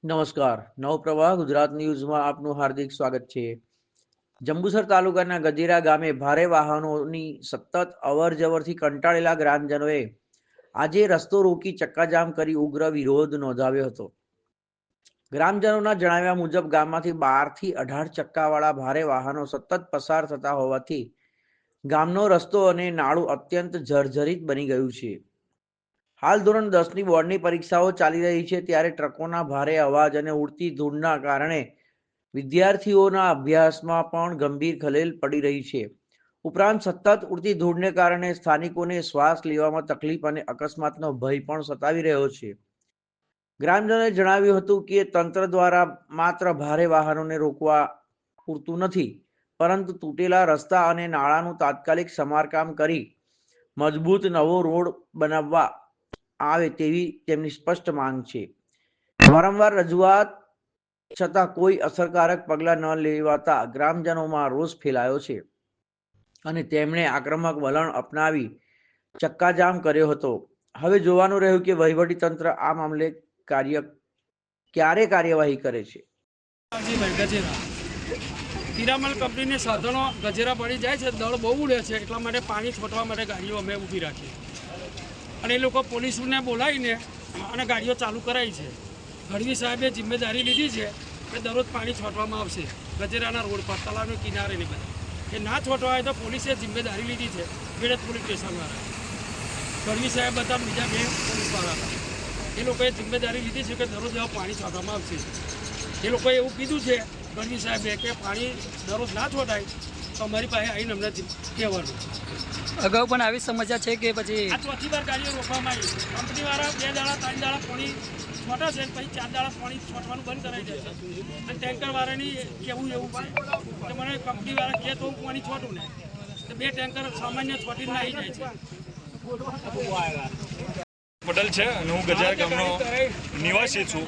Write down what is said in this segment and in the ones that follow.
નમસ્કાર. નવપ્રવાહ ગુજરાત ન્યૂઝમાં આપનું હાર્દિક સ્વાગત છે. જંબુસર તાલુકાના ગજેરા ગામે ભારે વાહનોની સતત અવરજવરથી કંટાળેલા ગ્રામજનોએ આજે રસ્તો રોકી ચક્કાજામ કરી ઉગ્ર વિરોધ નોંધાવ્યો હતો. ગ્રામજનોના જણાવ્યા મુજબ ગામમાંથી 12 થી 18 ચક્કાવાળા ભારે વાહનો સતત પસાર થતા હોવાથી ગામનો રસ્તો અને નાળું અત્યંત જર્જરિત બની ગયું છે. હાલ ધોરણ 10ની બોર્ડની પરીક્ષાઓ ચાલી રહી છે ત્યારે ટ્રકોના ભારે અવાજ અને ઉડતી ધૂળના કારણે વિદ્યાર્થીઓના અભ્યાસમાં પણ ગંભીર ખલેલ પડી રહી છે. ઉપરાંત સતત ઉડતી ધૂળને કારણે સ્થાનિકોને શ્વાસ લેવામાં તકલીફ અને અકસ્માતનો ભય પણ સતાવી રહ્યો છે. ગ્રામજનોએ જણાવ્યું હતું કે તંત્ર દ્વારા માત્ર ભારે વાહનોને રોકવા પૂરતું નથી, પરંતુ તૂટેલા રસ્તા અને નાળાનું તાત્કાલિક સમારકામ કરી મજબૂત નવો રોડ બનાવવા આવે તેવી તેમની સ્પષ્ટ માંગ છે. વારંવાર રજૂઆત છતાં કોઈ અસરકારક પગલાં ન લેવાતા ગ્રામજનોમાં રોષ ફેલાયો છે અને તેમણે આક્રમક વલણ અપનાવી ચક્કાજામ કર્યો હતો. હવે જોવાનું રહ્યું કે વહીવટીતંત્ર આ મામલે ક્યારે કાર્યવાહી કરે છે. પિરામલ કંપનીને સાધનો ગજેરા પડી જાય છે, દળ બહુ ઉડે છે, એટલા માટે પાણી છોટવા માટે ગાડીઓ અમે ઊભી રાખી અને એ લોકો પોલીસને બોલાવીને અને ગાડીઓ ચાલુ કરાવી છે. ગઢવી સાહેબે જિમ્મેદારી લીધી છે કે દરરોજ પાણી છોટવામાં આવશે ગજેરાના રોડ પર, તળાવના કિનારે ને બધા એ ના છોટવા હોય તો પોલીસે જિમ્મેદારી લીધી છે. બેડત પોલીસ સ્ટેશનવાળા ગઢવી સાહેબ બધા બીજા બે પોલીસવાળા હતા, એ લોકોએ જિમ્મેદારી લીધી છે કે દરરોજ પાણી છોટવામાં આવશે. એ લોકોએ એવું કીધું છે ગઢવી સાહેબે કે પાણી દરરોજ ના છોટાય તો અમારી પાસે આવીને અમને કહેવાનું. અગાઉ પણ આવી સમસ્યા છે કે પછી આ ચોથી વાર ગાડીઓ રોકવામાં આવી. કંપનીવાળા 2 દાડા 3 દાડા પાણી છોટા છે, પછી 4 દાડા પાણી છોટવાનું બંધ કરાવી દે છે. અને ટેન્કરવાળાની કેવું એવું છે કે મને કંપનીવાળા કહે તો હું પાણી છોટું ને, તો 2 ટેન્કર સામાન્ય છોટીને આવી જાય છે. પટેલ છે અને હું ગજેરા ગામનો નિવાસી છું.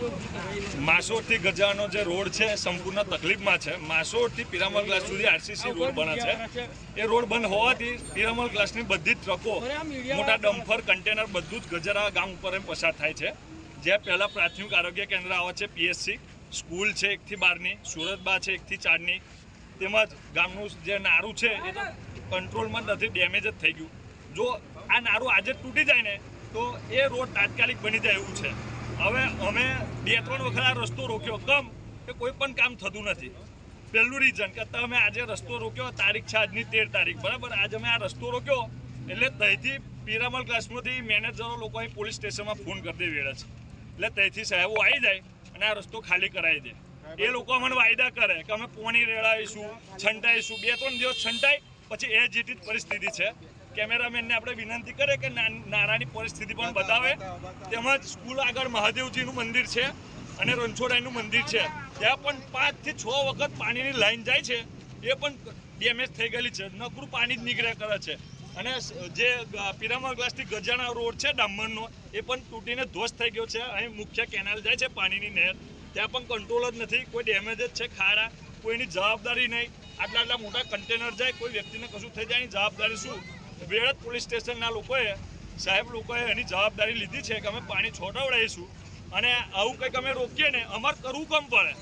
માસોડથી ગજાનો જે રોડ છે સંપૂર્ણ તકલીફમાં છે. માસોડથી પિરામલ ક્લાસ સુધી આરસીસી રોડ બને છે. એ રોડ બંધ હોવાથી પિરામલ ક્લાસની બધી જ ટ્રકો, મોટા ડમ્ફર, કન્ટેનર બધું જ ગજેરા ગામ ઉપર પસાર થાય છે. જે પહેલાં પ્રાથમિક આરોગ્ય કેન્દ્ર આવે છે, પીએચસી, સ્કૂલ છે 1 થી 12ની, સુરતબા છે 1 થી 4ની, તેમજ ગામનું જે નારું છે એ તો કંટ્રોલમાં નથી, ડેમેજ જ થઈ ગયું. જો આ નારું આજે તૂટી જાય ને તો એ રોડ તાત્કાલિક બની જાય એવું છે. હવે અમે 2-3 વખત આ રસ્તો રોક્યો, કમ કે કોઈ પણ કામ થતું નથી. પહેલું રીઝન કે તમે આજે રસ્તો રોક્યો, તારીખ છે આજની 13 તારીખ, બરાબર. આજે અમે આ રસ્તો રોક્યો એટલે ત્યાંથી પિરામલ ક્લાસમાંથી મેનેજરો લોકો અહીં પોલીસ સ્ટેશનમાં ફોન કરી દે વેળે છે, એટલે ત્યાંથી સાહેબો આવી જાય અને આ રસ્તો ખાલી કરાવી દે. એ લોકો અમને વાયદા કરે કે અમે પોણી રેડાવીશું, છંટાઈશું. 2-3 દિવસ છંટાઈ પછી એ જેટી પરિસ્થિતિ છે. કેમેરામેનને આપણે વિનંતી કરે કે નારાની પરિસ્થિતિ પણ બતાવે. તેમજ સ્કૂલ આગળ મહાદેવજીનું મંદિર છે અને રણછોડાઈનું મંદિર છે, ત્યાં પણ 5 થી 6 વખત પાણીની લાઈન જાય છે, એ પણ ડેમેજ થઈ ગયેલી છે. નકરું પાણી જ નીકળ્યા કરે છે. અને જે પિરામલ ક્લાસથી ગજાના રોડ છે ડામરનો, એ પણ તૂટીને ધ્વસ્ત થઈ ગયો છે. અહીં મુખ્ય કેનાલ જાય છે પાણીની નહેર, ત્યાં પણ કંટ્રોલ જ નથી. કોઈ ડેમેજ જ છે, ખાડા, કોઈની જવાબદારી નહીં. આટલા મોટા કન્ટેનર જાય, કોઈ વ્યક્તિને કશું થઈ જાય એની જવાબદારી શું? વેળત પોલીસ સ્ટેશનના લોકોએ, સાહેબ લોકોએ એની જવાબદારી લીધી છે કે અમે પાણી છોડાવડાવીશું અને આવું કંઈક અમે રોકીએ ને અમારે કરવું કેમ પડે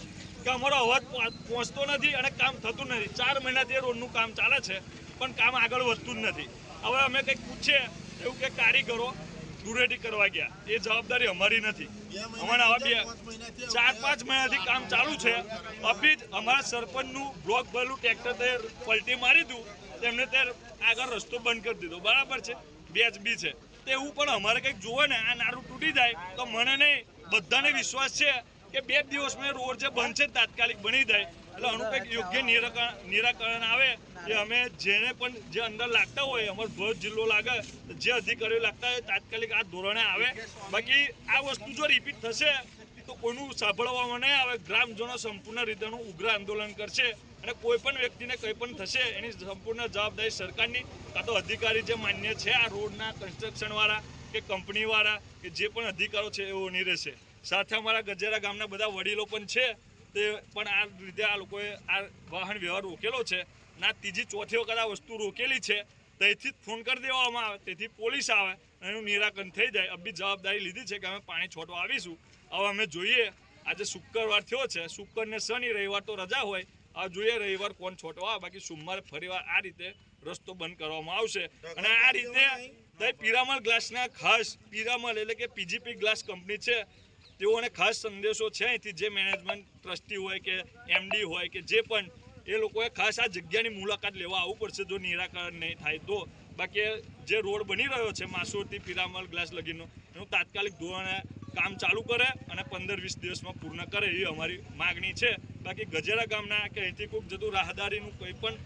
કે અમારો અવાજ પહોંચતો નથી અને કામ થતું નથી. 4 મહિનાથી એ રોડનું કામ ચાલે છે પણ કામ આગળ વધતું જ નથી. હવે અમે કંઈક પૂછીએ એવું કે કારીગરો દૂરેટી કરવા ગયા, એ જવાબદારી અમારી નથી. અમારે આવા 4-5 મહિનાથી કામ ચાલુ છે. અભી જ અમારા સરપંચનું બ્લોક ભરેલું ટ્રેક્ટર પલટી મારી દઉં, તેમને ત્યારે આગળ રસ્તો બંધ કરી દીધો, બરાબર છે, વ્યાજબી છે. તેવું પણ અમારે કંઈક જોવે ને, આ નારું તૂટી જાય તો મને નહીં બધાને વિશ્વાસ છે કે 2 દિવસમાં રોડ જે બંધ છે તાત્કાલિક બની જાય. એટલે આનું કંઈક યોગ્ય નિરાકરણ આવે એ અમે જેને પણ જે અંદર લાગતા હોય, અમારો ભરૂચ જિલ્લો લાગે, જે અધિકારીઓ લાગતા હોય તાત્કાલિક આ ધોરણે આવે. બાકી આ વસ્તુ જો રિપીટ થશે તો કોઈનું સાંભળવામાં નહીં આવે. ગ્રામજનો સંપૂર્ણ રીતેનું ઉગ્ર આંદોલન કરશે અને કોઈ પણ વ્યક્તિને કંઈ પણ થશે એની સંપૂર્ણ જવાબદારી સરકારની કાં તો અધિકારી જે માન્ય છે આ રોડના કન્સ્ટ્રક્શનવાળા કે કંપનીવાળા કે જે પણ અધિકારો છે એઓની રહેશે. સાથે અમારા ગજેરા ગામના બધા વડીલો પણ છે, તે પણ આ રીતે આ લોકોએ આ વાહન વ્યવહાર રોકેલો છે. ના 3જી-4થી વખત આ વસ્તુ રોકેલી છે, ત્યાંથી જ ફોન કરી દેવામાં આવે, તેથી પોલીસ આવે અને એનું નિરાકરણ થઈ જાય. અબી જવાબદારી લીધી છે કે અમે પાણી છોડવા આવીશું. હવે અમે જોઈએ આજે શુક્રવાર થયો છે, શુક્ર ને શનિ, રવિવાર તો રજા હોય. આ જોઈએ રવિવાર કોણ છોટવા, બાકી સોમવારે ફરીવાર આ રીતે રસ્તો બંધ કરવામાં આવશે. અને આ રીતે પિરામલ ગ્લાસના ખાસ પિરામલ એટલે કે પીજીપી ગ્લાસ કંપની છે, તેઓને ખાસ સંદેશો છે અહીંથી, જે મેનેજમેન્ટ ટ્રસ્ટી હોય કે એમડી હોય કે જે પણ, એ લોકોએ ખાસ આ જગ્યાની મુલાકાત લેવા આવવું પડશે જો નિરાકરણ નહીં થાય તો. બાકી જે રોડ બની રહ્યો છે માસોરથી પિરામલ ગ્લાસ લગીનો, એનું તાત્કાલિક ધોરણે કામ ચાલુ કરે અને 15-20 દિવસમાં પૂર્ણ કરે એવી અમારી માગણી છે. બાકી ગજેરા ગામના કે અહીંથી કોઈક જતું રાહદારીનું કોઈ પણ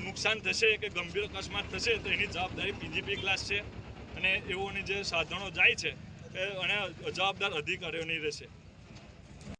નુકસાન થશે કે ગંભીર અકસ્માત થશે તો એની જવાબદારી પીજીપી ગ્લાસ છે અને એઓની જે સાધનો જાય છે અને જવાબદાર અધિકારીઓની રહેશે.